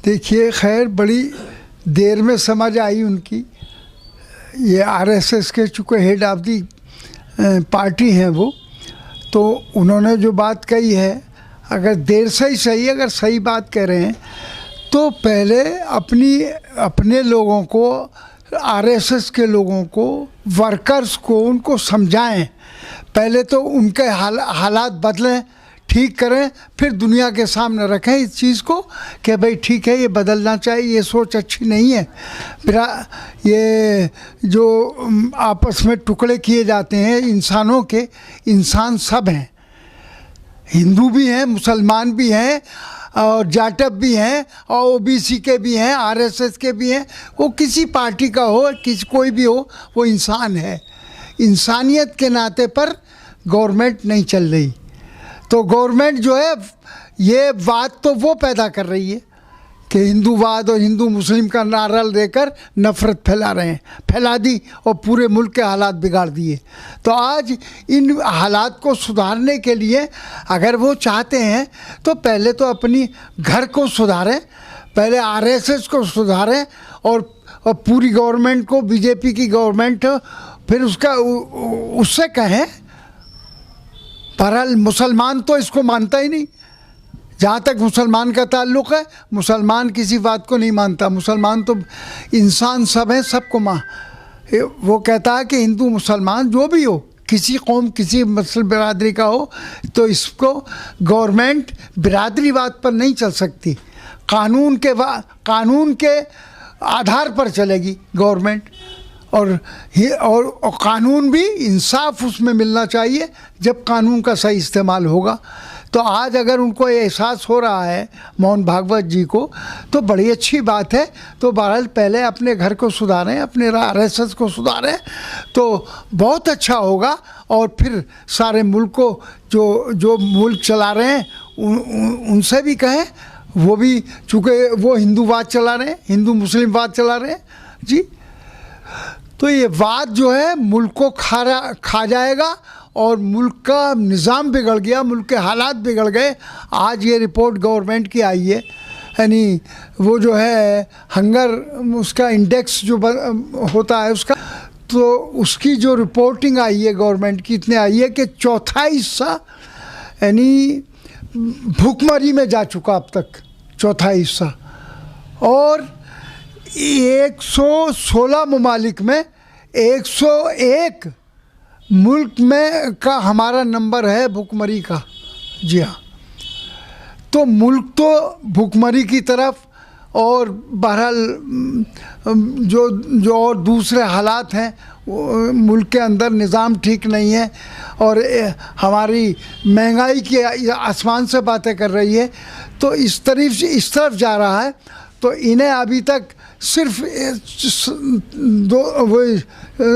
देखिए, खैर बड़ी देर में समझ आई उनकी। ये आरएसएस के चूँकि हेड ऑफ दी पार्टी हैं वो, तो उन्होंने जो बात कही है, अगर देर से ही सही, अगर सही बात कह रहे हैं तो पहले अपने लोगों को, आरएसएस के लोगों को, वर्कर्स को, उनको समझाएं। पहले तो उनके हालात बदलें, ठीक करें, फिर दुनिया के सामने रखें इस चीज़ को कि भाई ठीक है, ये बदलना चाहिए, ये सोच अच्छी नहीं है। फिर ये जो आपस में टुकड़े किए जाते हैं इंसानों के, इंसान सब हैं, हिंदू भी हैं, मुसलमान भी हैं, और जाटव भी हैं, और ओबीसी के भी हैं, आरएसएस के भी हैं। वो किसी पार्टी का हो, कोई भी हो, वो इंसान है। इंसानियत के नाते पर गवर्नमेंट नहीं चल रही। तो गवर्नमेंट जो है, ये बात तो वो पैदा कर रही है कि हिंदूवाद और हिंदू मुस्लिम का नारा देकर नफ़रत फैला दी और पूरे मुल्क के हालात बिगाड़ दिए। तो आज इन हालात को सुधारने के लिए अगर वो चाहते हैं तो पहले तो अपनी घर को सुधारें, पहले आरएसएस को सुधारें, और पूरी गवर्नमेंट को, बीजेपी की गवर्नमेंट, फिर उससे कहें। बहरहाल मुसलमान तो इसको मानता ही नहीं। जहाँ तक मुसलमान का ताल्लुक़ है, मुसलमान किसी बात को नहीं मानता। मुसलमान तो इंसान सब हैं, सबको वो कहता है कि हिंदू मुसलमान जो भी हो, किसी कौम, किसी मुस्लिम बिरादरी का हो, तो इसको गवर्नमेंट बिरादरीवाद पर नहीं चल सकती। कानून के आधार पर चलेगी गवर्नमेंट, और कानून भी इंसाफ उसमें मिलना चाहिए जब कानून का सही इस्तेमाल होगा। तो आज अगर उनको ये एहसास हो रहा है मोहन भागवत जी को, तो बड़ी अच्छी बात है। तो बहरहाल पहले अपने घर को सुधारें, अपने आरएसएस को सुधारें, तो बहुत अच्छा होगा। और फिर सारे मुल्क को, जो मुल्क चला रहे हैं, उनसे भी कहें, वो भी, चूँकि वो हिंदूवाद चला रहे हैं, हिंदू मुस्लिमवाद चला रहे हैं जी, तो ये वाद जो है मुल्क को खा जाएगा, और मुल्क का निज़ाम बिगड़ गया, मुल्क के हालात बिगड़ गए। आज ये रिपोर्ट गवर्नमेंट की आई है, यानी वो जो है हंगर, उसका इंडेक्स जो होता है उसका, तो उसकी जो रिपोर्टिंग आई है गवर्नमेंट की, इतने आई है कि चौथा हिस्सा यानी भूखमरी में जा चुका अब तक, चौथा हिस्सा। और 116 ममालिक में 101 मुल्क में का हमारा नंबर है भूखमरी का। जी हाँ, तो मुल्क तो भूखमरी की तरफ, और बहरहाल जो और दूसरे हालात हैं, मुल्क के अंदर निज़ाम ठीक नहीं है, और हमारी महंगाई की आसमान से बातें कर रही है। तो इस तरफ जा रहा है। तो इन्हें अभी तक सिर्फ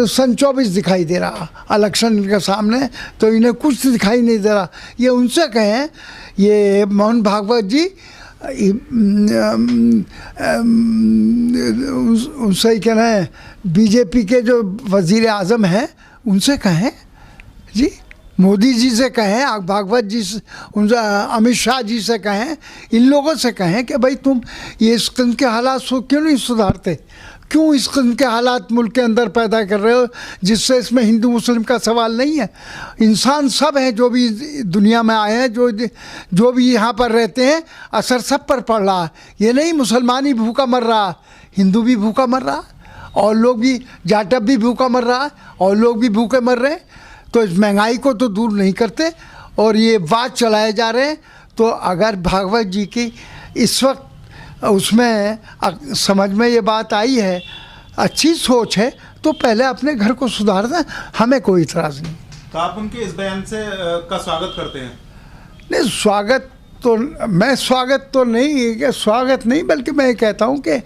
सन 24 दिखाई दे रहा इलेक्शन के सामने, तो इन्हें कुछ दिखाई नहीं दे रहा। ये उनसे कहें, ये मोहन भागवत जी, उनसे ही कहना है, बीजेपी के जो वज़ीर आज़म हैं उनसे कहें जी, मोदी जी से कहें, भागवत जी से, उनसे अमित शाह जी से कहें, इन लोगों से कहें कि भाई तुम ये इस किस्म के हालात क्यों नहीं सुधारते, क्यों इस किस्म के हालात मुल्क के अंदर पैदा कर रहे हो, जिससे इसमें हिंदू मुस्लिम का सवाल नहीं है। इंसान सब हैं, जो भी दुनिया में आए हैं, जो भी यहाँ पर रहते हैं, असर सब पर पड़ रहा है। ये नहीं मुसलमान ही भूखा मर रहा, हिंदू भी भूखा मर रहा, और लोग भी, जाटव भी भूखा मर रहा, और लोग भी भूखे मर रहे हैं। तो इस महंगाई को तो दूर नहीं करते, और ये बात चलाए जा रहे हैं। तो अगर भागवत जी की इस वक्त उसमें समझ में ये बात आई है, अच्छी सोच है, तो पहले अपने घर को सुधार दें, हमें कोई इतराज़ नहीं। तो आप उनके इस बयान से का स्वागत करते हैं? नहीं, स्वागत तो नहीं, बल्कि मैं कहता हूँ कि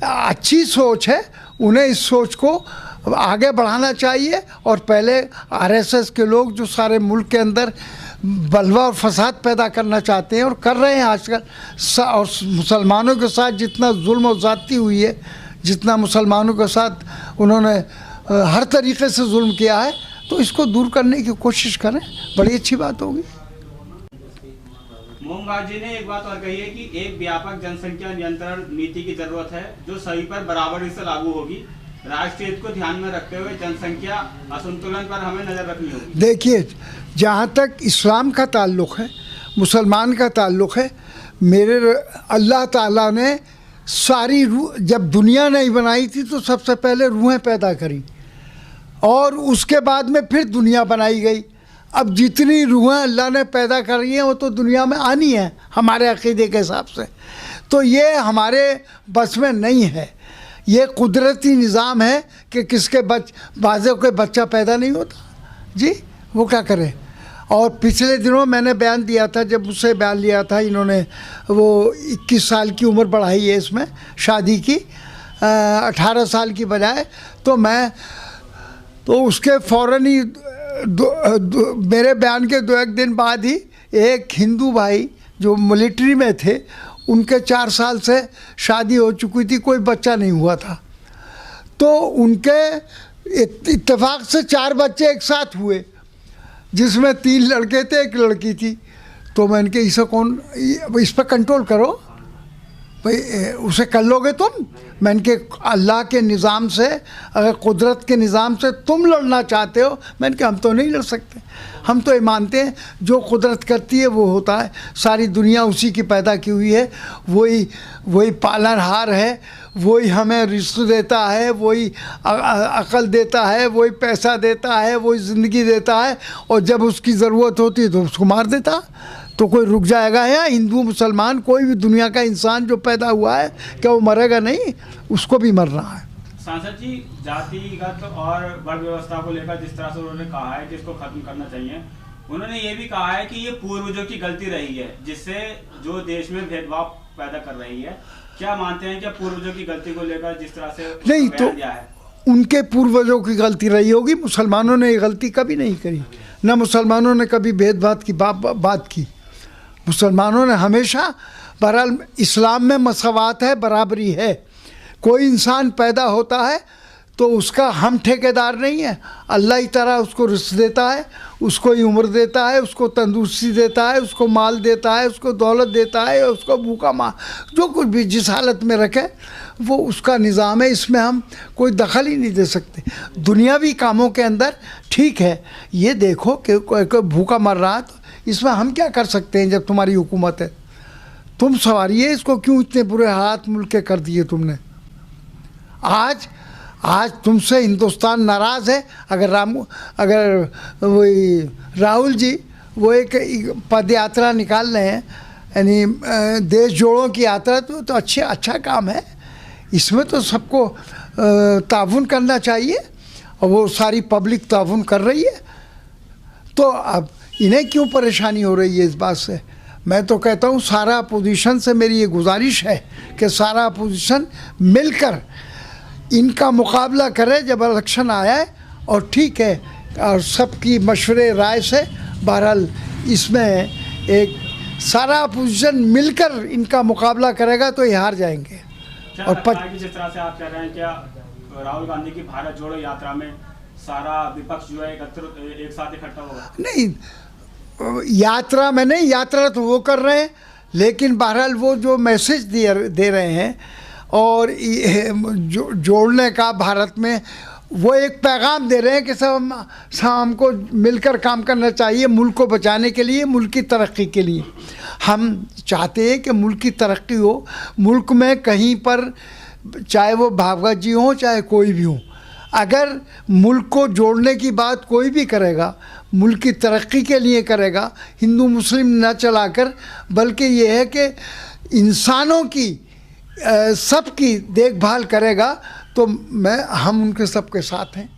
अच्छी सोच है, उन्हें इस सोच को आगे बढ़ाना चाहिए। और पहले आरएसएस के लोग जो सारे मुल्क के अंदर बलवा और फसाद पैदा करना चाहते हैं, और कर रहे हैं आजकल, और मुसलमानों के साथ जितना जुल्म और ज़्यादती हुई है, जितना मुसलमानों के साथ उन्होंने हर तरीके से जुल्म किया है, तो इसको दूर करने की कोशिश करें, बड़ी अच्छी बात होगी। सोमवार जी ने एक बात और कही है कि एक व्यापक जनसंख्या नियंत्रण नीति की जरूरत है जो सभी पर बराबरी से लागू होगी। राष्ट्रीय हित को ध्यान में रखते हुए जनसंख्या असंतुलन पर हमें नजर रखनी होगी। देखिए, जहाँ तक इस्लाम का ताल्लुक़ है, मुसलमान का ताल्लुक़ है, मेरे अल्लाह ताला ने सारी रूह, जब दुनिया नहीं बनाई थी तो सबसे पहले रूहें पैदा करी और उसके बाद में फिर दुनिया बनाई गई। अब जितनी रूहें अल्लाह ने पैदा करी हैं वो तो दुनिया में आनी है हमारे अक़ीदे के हिसाब से। तो ये हमारे बस में नहीं है, ये कुदरती निज़ाम है कि किसके बाज़ों के बच्चा पैदा नहीं होता जी, वो क्या करें। और पिछले दिनों मैंने बयान दिया था, जब उससे बयान लिया था इन्होंने, वो 21 साल की उम्र बढ़ाई है इसमें शादी की, 18 साल की बजाय, तो उसके फ़ौरन ही मेरे बयान के 2-1 दिन बाद ही एक हिंदू भाई जो मिलिट्री में थे, उनके 4 साल से शादी हो चुकी थी, कोई बच्चा नहीं हुआ था, तो उनके इत्तेफाक से 4 बच्चे एक साथ हुए, जिसमें 3 लड़के थे, 1 लड़की थी। तो मैंने कहा इस पर कंट्रोल करो भाई, उसे कर लोगे तुम। मैंने कहा अल्लाह के निज़ाम से, अगर कुदरत के निज़ाम से तुम लड़ना चाहते हो, मैंने कहा हम तो नहीं लड़ सकते। हम तो ये मानते हैं जो कुदरत करती है वो होता है, सारी दुनिया उसी की पैदा की हुई है, वही पालनहार है, वही हमें रिस्क देता है, वही अकल देता है, वही पैसा देता है, वही ज़िंदगी देता है, और जब उसकी ज़रूरत होती है तो उसको मार देता। तो कोई रुक जाएगा? या हिंदू मुसलमान कोई भी दुनिया का इंसान जो पैदा हुआ है, क्या वो मरेगा नहीं? उसको भी मरना है। सांसद जी, जातिगत और वर्ण व्यवस्था को लेकर जिस तरह से उन्होंने कहा है कि इसको खत्म करना चाहिए, उन्होंने ये भी कहा है कि ये पूर्वजों की गलती रही है जिससे जो देश में भेदभाव पैदा कर रही है। क्या मानते हैं कि पूर्वजों की गलती को लेकर जिस तरह से नहीं, तो दिया है, उनके पूर्वजों की गलती रही होगी, मुसलमानों ने ये गलती कभी नहीं करी, न मुसलमानों ने कभी भेदभाव की बात की। मुसलमानों ने हमेशा, बहरहाल इस्लाम में मसवात है, बराबरी है। कोई इंसान पैदा होता है तो उसका हम ठेकेदार नहीं है, अल्लाह ही तरह उसको रिस्क देता है, उसको ही उम्र देता है, उसको तंदुरुस्ती देता है, उसको माल देता है, उसको दौलत देता है, उसको भूखा मार, जो कुछ भी जिस हालत में रखे वो उसका निज़ाम है, इसमें हम कोई दखल ही नहीं दे सकते। दुनियावी कामों के अंदर ठीक है, ये देखो कि कोई भूखा मर रहा है, तो इसमें हम क्या कर सकते हैं? जब तुम्हारी हुकूमत है, तुम सवारिए इसको, क्यों इतने बुरे हाथ मुल्क के कर दिए तुमने? आज तुमसे हिंदुस्तान नाराज़ है। अगर वही राहुल जी वो एक पद यात्रा निकाल रहे हैं, यानी देश जोड़ों की यात्रा, तो अच्छा काम है, इसमें तो सबको ताउन करना चाहिए, और वो सारी पब्लिक ताउन कर रही है। तो अब इन्हें क्यों परेशानी हो रही है इस बात से? मैं तो कहता हूँ सारा अपोजिशन से मेरी ये गुजारिश है कि सारा अपोजिशन मिलकर इनका मुकाबला करे जब इलेक्शन आया है, और ठीक है, और सबकी मशवरे राय से बहरहाल इसमें एक सारा अपोजिशन मिलकर इनका मुकाबला करेगा तो ये हार जाएंगे। और जिस तरह से आप कह रहे हैं, क्या राहुल गांधी की भारत जोड़ो यात्रा में सारा विपक्ष जो है एक साथ इकट्ठा होगा? नहीं, यात्रा में नहीं, यात्रा तो वो कर रहे हैं, लेकिन बहरहाल वो जो मैसेज दे रहे हैं और जोड़ने का भारत में, वो एक पैगाम दे रहे हैं कि सब हमको मिलकर काम करना चाहिए मुल्क को बचाने के लिए, मुल्क की तरक्की के लिए। हम चाहते हैं कि मुल्क की तरक्की हो, मुल्क में कहीं पर चाहे वो भागवत जी हों चाहे कोई भी हो, अगर मुल्क को जोड़ने की बात कोई भी करेगा, मुल्क की तरक्की के लिए करेगा, हिंदू मुस्लिम न चलाकर, बल्कि ये है कि इंसानों की सबकी देखभाल करेगा, तो हम उनके सबके साथ हैं।